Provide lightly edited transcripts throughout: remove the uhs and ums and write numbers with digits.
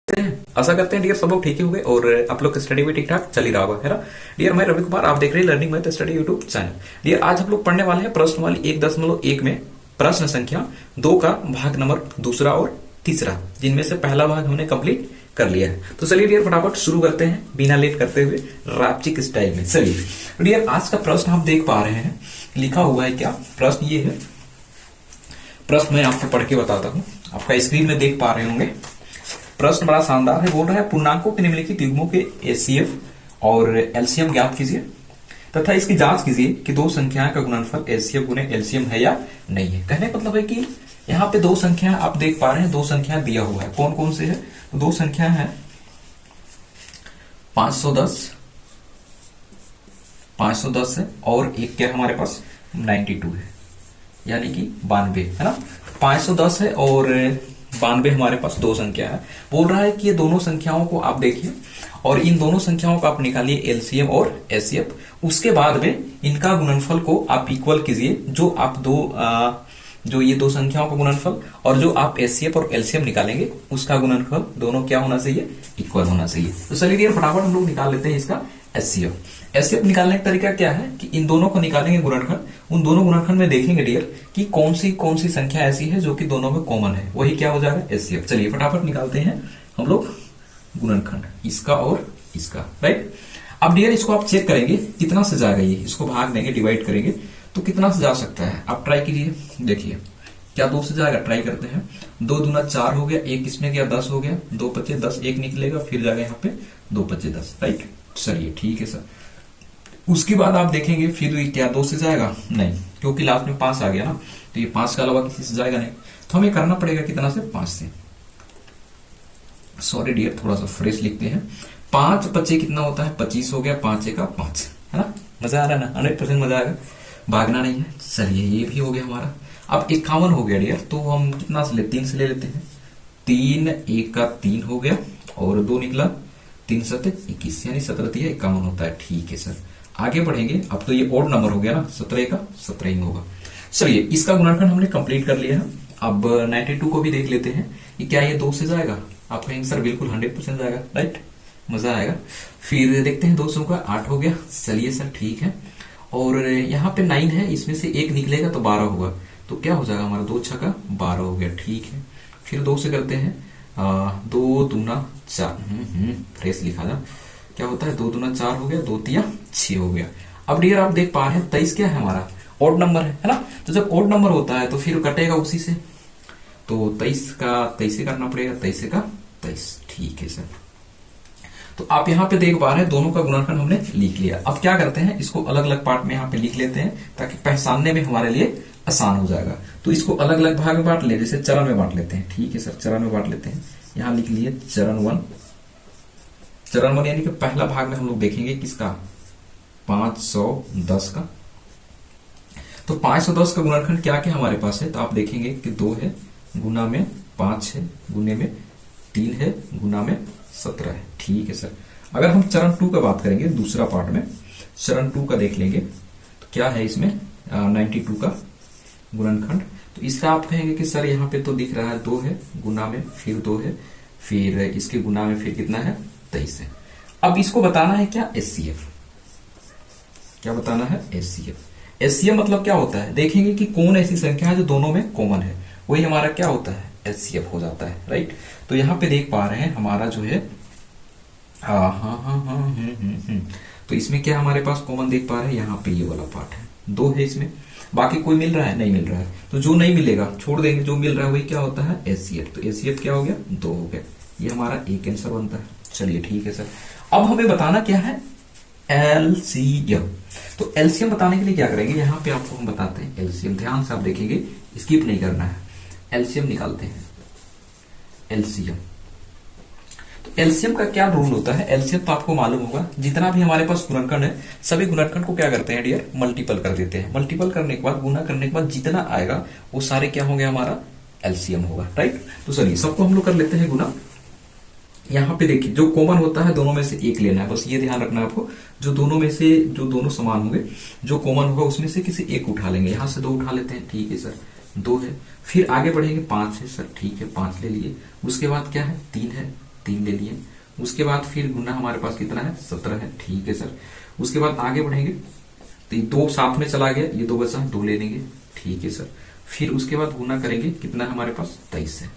आशा करते हैं डियर सब लोग ठीक ही होंगे और आप लोग का स्टडी भी ठीक ठाक चल ही रहा होगा, है ना। डियर मैं रवि कुमार, आप देख रहे हैं learning math study YouTube channel. Dear आज हम लोग पढ़ने वाले हैं प्रश्न वाली 1.1 में प्रश्न संख्या 2 का भाग नंबर दूसरा और तीसरा, जिनमें से पहला भाग हमने कंप्लीट कर लिया है। तो चलिए डियर फटाफट शुरू करते हैं बिना लेट करते हुए रापचिक स्टाइल में। चलिए डियर आज का प्रश्न आप देख पा रहे हैं, लिखा हुआ है क्या प्रश्न ये है। प्रश्न मैं आपको पढ़ के बताता हूँ, आपका स्क्रीन में देख पा रहे होंगे। प्रश्न बड़ा शानदार है, बोल रहा है पूर्णांकों के निम्नलिखित युग्मों के एचसीएफ और एलसीएम ज्ञात कीजिए तथा इसकी जांच कीजिए कि दो संख्याओं का गुणनफल एचसीएफ गुने एलसीएम है या नहीं है। कहने का मतलब है कि यहाँ पे दो संख्या आप देख पा रहे हैं, दो संख्या दिया हुआ है। कौन कौन से है? तो दो संख्या है 510 है और एक क्या हमारे पास 92 है, यानी कि 92 है ना। 510 है और 92 हमारे पास दो संख्या है। बोल रहा है कि ये दोनों संख्याओं को आप देखिए और इन दोनों संख्याओं को आप निकालिए एलसीएम और एचसीएफ। उसके बाद में इनका गुणनफल को आप इक्वल कीजिए, जो आप जो ये दो संख्याओं का गुणनफल और जो आप एचसीएफ और एलसीएम निकालेंगे उसका गुणनफल दोनों क्या होना चाहिए? इक्वल होना चाहिए। तो चलिए फटाफट हम लोग निकाल लेते हैं इसका एचसीएफ। एचसीएफ निकालने का तरीका क्या है कि इन दोनों को निकालेंगे गुणनखंड, उन दोनों गुणनखंड में देखेंगे डियर कि कौन सी संख्या ऐसी है जो कि दोनों में कॉमन है, वही क्या हो जाएगा? एचसीएफ। चलिए फटाफट निकालते हैं हम लोग गुणनखंड, इसका और इसका, राइट। अब डियर इसको आप चेक करेंगे कितना से जाएगा, ये इसको भाग देंगे, डिवाइड करेंगे तो कितना से जा सकता है। आप ट्राई कीजिए, देखिए क्या 2 से जाएगा। ट्राई करते हैं। 2 दूना 4 हो गया, एक इसमें गया 10 हो गया, 2 पच्चे 10, एक निकलेगा, फिर जाएगा यहाँ पे 2 पच्चे 10, राइट। चलिए ठीक है सर। उसके बाद आप देखेंगे फिर क्या 2 से जाएगा? नहीं, क्योंकि लास्ट में 5 आ गया ना, तो ये 5 के अलावा किसी से जाएगा नहीं। तो हमें करना पड़ेगा कितना से? 5 से। सॉरी डियर, थोड़ा सा फ्रेश लिखते हैं। 5 पच्चे कितना होता है? 25 हो गया, 5 का 5, है ना। मजा आ रहा है ना? 100% मजा आएगा, भागना नहीं है। चलिए ये भी हो गया हमारा। अब 51 हो गया डियर, तो हम कितना से ले? 3 से ले लेते हैं। 3 1 का 3 हो गया और 2 निकला, 3 7 21, यानी 17 3 51 होता है। ठीक है सर, आगे बढ़ेंगे। अब तो ये ओड नंबर हो गया ना, 17 का 17 ही होगा। चलिए इसका गुणनखंड हमने कंप्लीट कर लिया है। अब 92 को भी देख लेते हैं कि क्या ये 2 से जाएगा। आप कहेंगे सर बिल्कुल 100% जाएगा, राइट, मजा आएगा। फिर देखते हैं 200 का 8 हो गया। चलिए सर ठीक है। और यहाँ पे 9 है, इसमें से एक निकलेगा तो 12 होगा, तो क्या हो जाएगा हमारा? 2 छक्का 12 हो गया। ठीक है, फिर 2 से करते हैं। 2 दूना 4, फ्रेश लिखा था। क्या होता है? 2 दूना 4 हो गया, 2 तिया 6 हो गया। अब डियर आप देख पा रहे हैं 23 क्या है हमारा? ओड नंबर है ना। तो जब ओड नंबर होता है तो फिर कटेगा उसी से, तो 23 का 23 से करना पड़ेगा, 23 का 23। ठीक है सर। तो आप यहाँ पे देख पा रहे हैं दोनों का गुणनखंड हमने लिख लिया। अब क्या करते हैं, इसको अलग अलग पार्ट में यहाँ पे लिख लेते हैं ताकि पहचानने में हमारे लिए आसान हो जाएगा। तो इसको अलग अलग भाग में बांट ले, जैसे चरण में बांट लेते हैं। ठीक है सर, चरण में बांट लेते हैं। यहाँ लिख लिए चरण 1। चरण 1 यानी कि पहला भाग में हम लोग देखेंगे किसका? 510 का। तो 510 का गुणनखंड क्या क्या हमारे पास है? तो आप देखेंगे कि 2 है, गुना में 5 है, गुने में 3 है, गुना में 17 है। ठीक है सर। अगर हम चरण 2 का बात करेंगे, दूसरा पार्ट में चरण 2 का देख लेंगे तो क्या है इसमें? 92 का गुणनखंड। तो इसका आप कहेंगे कि सर यहाँ पे तो दिख रहा है 2 है, गुना में फिर 2 है, फिर इसके गुना में फिर कितना है? 23 है। अब इसको बताना है क्या? एचसीएफ। क्या बताना है? एचसीएफ। एचसीएफ मतलब क्या होता है? देखेंगे कि कौन ऐसी संख्या है जो दोनों में कॉमन है, वही हमारा क्या होता है? एचसीएफ हो जाता है, राइट। तो यहाँ पे देख पा रहे हैं हमारा जो है तो इसमें क्या हमारे पास कॉमन देख पा रहे हैं? यहाँ पे ये वाला पार्ट है, 2 है इसमें। बाकी कोई मिल रहा है? नहीं मिल रहा है। तो जो नहीं मिलेगा छोड़ देंगे, जो मिल रहा है वही क्या होता है? एचसीएफ। तो एचसीएफ क्या हो गया? 2 हो गया। ये हमारा एक आंसर बनता है। चलिए ठीक है सर। अब हमें बताना क्या है? एलसीएम। तो एलसीएम बताने के लिए क्या करेंगे? यहाँ पे आपको हम बताते हैं एलसीएम। ध्यान से आप देखेंगे, स्किप नहीं करना है। एलसीएम निकालते हैं। एलसीएम, तो एलसीएम का क्या रूल होता है? एलसीएम तो आपको मालूम होगा, जितना भी हमारे पास गुणनखंड है सभी गुणनखंड को क्या करते हैं डियर? मल्टीपल कर देते हैं। मल्टीपल करने के बाद, गुना करने के बाद जितना आएगा वो सारे क्या होंगे? हमारा एलसीएम होगा, राइट। तो चलिए सबको हम लोग कर लेते हैं गुना। यहाँ पे देखिए जो कॉमन होता है दोनों में से एक लेना है, बस ये ध्यान रखना है आपको। जो दोनों में से जो दोनों समान होंगे, जो कॉमन होगा उसमें से किसी एक उठा लेंगे। यहाँ से 2 उठा लेते हैं। ठीक है सर, 2 है। फिर आगे बढ़ेंगे, 5 है सर, ठीक है 5 ले लिए। उसके बाद क्या है? 3 है, 3 ले लिए। उसके बाद फिर गुना हमारे पास कितना है 17 है, ठीक है सर। उसके बाद आगे बढ़ेंगे तो ये 2 साथ में चला गया, ये 2 बचा, 2 ले लेंगे, ठीक है सर। फिर उसके बाद गुना करेंगे, कितना है हमारे पास 23 है,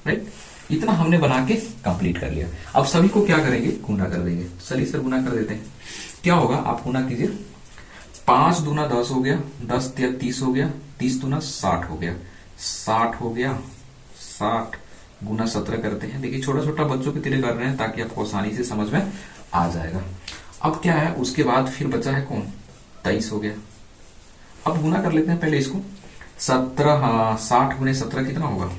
राइट। इतना हमने बना के कंप्लीट कर लिया। अब सभी को क्या करेंगे, गुना कर देंगे। चलिए सर गुना कर देते हैं। क्या होगा, आप गुना कीजिए। 5 दूना 10 हो गया, 10 या 30 हो गया, 30 दूना 60 हो गया, 60 हो गया, 60 गुना 17 करते हैं। देखिए छोटा छोटा बच्चों की तरह कर रहे हैं ताकि आपको आसानी से समझ में आ जाएगा। अब क्या है, उसके बाद फिर बचा है कौन, 23 हो गया। अब गुना कर लेते हैं पहले इसको। 17 60 गुने 17 कितना होगा,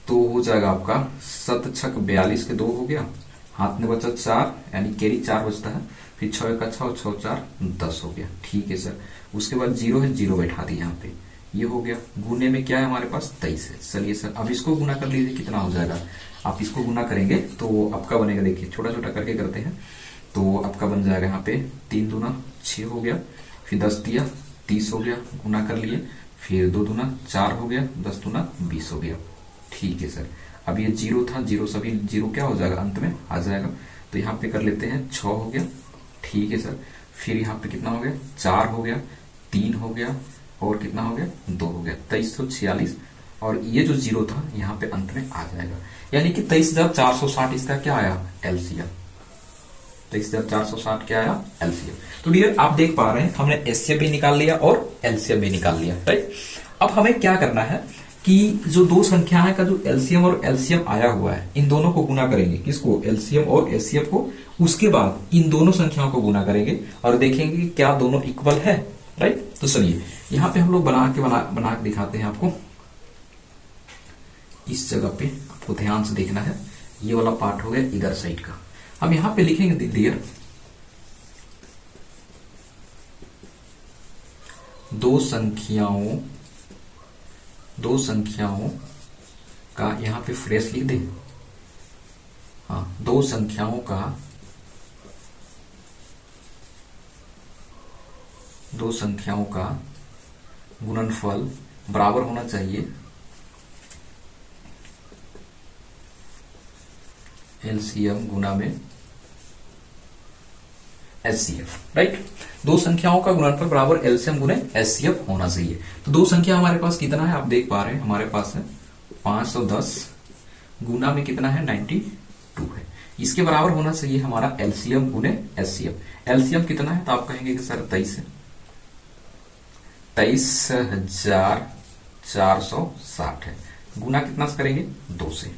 तो हो जाएगा आपका 7 छक 42 के 2 हो गया, हाथ में बचा 4 यानी कैरी 4 बचता है, फिर 6 का 6 और 6 4 10 हो गया, ठीक है सर। उसके बाद 0 है, 0 बैठा दी यहाँ पे, ये हो गया। गुने में क्या है हमारे पास 23 है। चलिए सर अब इसको गुना कर लीजिए, कितना हो जाएगा। आप इसको गुना करेंगे तो आपका बनेगा, देखिए छोटा छोटा करके करते हैं, तो आपका बन जाएगा यहाँ पे 3 दूना 6 हो गया, फिर 10 दिया 30 हो गया, गुना कर लिए, फिर 2 दूना 4 हो गया, 10 दूना 20 हो गया, ठीक है सर। अब ये 0 था, 0 सभी 0 क्या हो जाएगा, अंत में आ जाएगा। तो यहाँ पे कर लेते हैं 6 हो गया, ठीक है सर। फिर यहाँ पे कितना हो गया, 4 हो गया, 3 हो गया, और कितना हो गया 2 हो गया, 2346। और ये जो 0 था यहाँ पे अंत में आ जाएगा, यानी कि 23,460 इसका क्या आया, एलसीएम। 23,460 क्या आया, एलसीएम। तो डियर आप देख पा रहे हैं हमने एचसीएफ भी निकाल लिया और एलसीएम भी निकाल लिया, राइट। अब हमें क्या करना है कि जो 2 संख्याएं का जो एलसीएम और एलसीएम आया हुआ है, इन दोनों को गुना करेंगे, किसको, एलसीएम और एचसीएफ को। उसके बाद इन दोनों संख्याओं को गुना करेंगे और देखेंगे कि क्या दोनों इक्वल है, राइट। तो चलिए यहां पे हम लोग बना के दिखाते हैं आपको। इस जगह पे आपको ध्यान से देखना है, ये वाला पार्ट हो गया इधर साइड का। हम यहां पे लिखेंगे डियर, दो संख्याओं का, यहां पे फ्रेश लिख दे, हाँ, दो संख्याओं का गुणनफल बराबर होना चाहिए एलसीएम गुना में एचसीएफ, राइट। 2 संख्याओं का गुणनफल बराबर एलसीएम गुने एचसीएफ होना चाहिए। तो 2 संख्या हमारे पास कितना है, आप देख पा रहे हैं हमारे पास है 510 गुना में कितना है 92 है। इसके बराबर होना चाहिए हमारा एलसीएम गुने एचसीएफ। एलसीएम कितना है, तो आप कहेंगे कि सर 23 है, 23,460 है। गुना कितना से करेंगे, 2 से,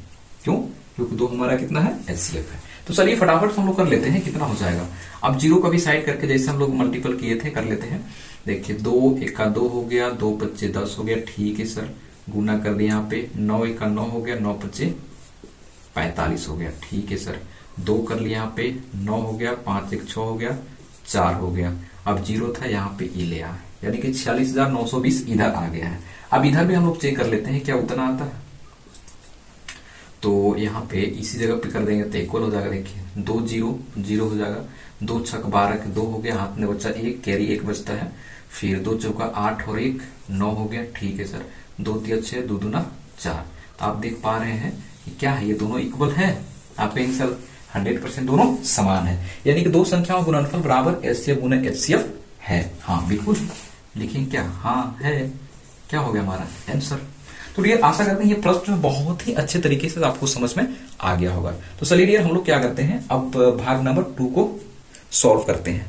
क्यों, क्योंकि 2 हमारा कितना है, एचसीएफ है। तो चलिए फटाफट हम लोग कर लेते हैं, कितना हो जाएगा। अब 0 का भी साइड करके जैसे हम लोग मल्टीपल किए थे कर लेते हैं। देखिए 2 1 का 2 हो गया, 2 5 10 हो गया, ठीक है सर। गुना कर दिया यहाँ पे, 9 1 का 9 हो गया, 9 5 45 हो गया, ठीक है सर। 2 कर लिया यहाँ पे, 9 हो गया, 5 1 6 हो गया, 4 हो गया। अब 0 था यहाँ पे ये ले आया, यानी कि 46,920 इधर आ गया है। अब इधर भी हम लोग चेक कर लेते हैं क्या उतना आता है, तो यहाँ पे इसी जगह पे कर देंगे तो इक्वल हो जाएगा। देखिए 2 0 0 हो जाएगा, 2 छक 12 के 2 हो गया, हाथ में बच्चा 1, कैरी 1 बचता है, फिर 2 चौका 8 और 1 9 हो गया, ठीक है सर। 2 3 6 2 दूना 4। तो आप देख पा रहे हैं कि क्या है, ये दोनों इक्वल है। आप कहेंगे सर 100% दोनों समान है, यानी कि 2 संख्याओं का गुणनफल बराबर एचसीएफ गुना एचसीएफ है। हाँ बिल्कुल लिखेंगे क्या, हाँ है, क्या हो गया हमारा आंसर। तो डियर आशा करते हैं ये प्रश्न बहुत ही अच्छे तरीके से आपको समझ में आ गया होगा। तो चलिए डियर हम लोग क्या करते हैं, अब भाग नंबर 2 को सॉल्व करते हैं।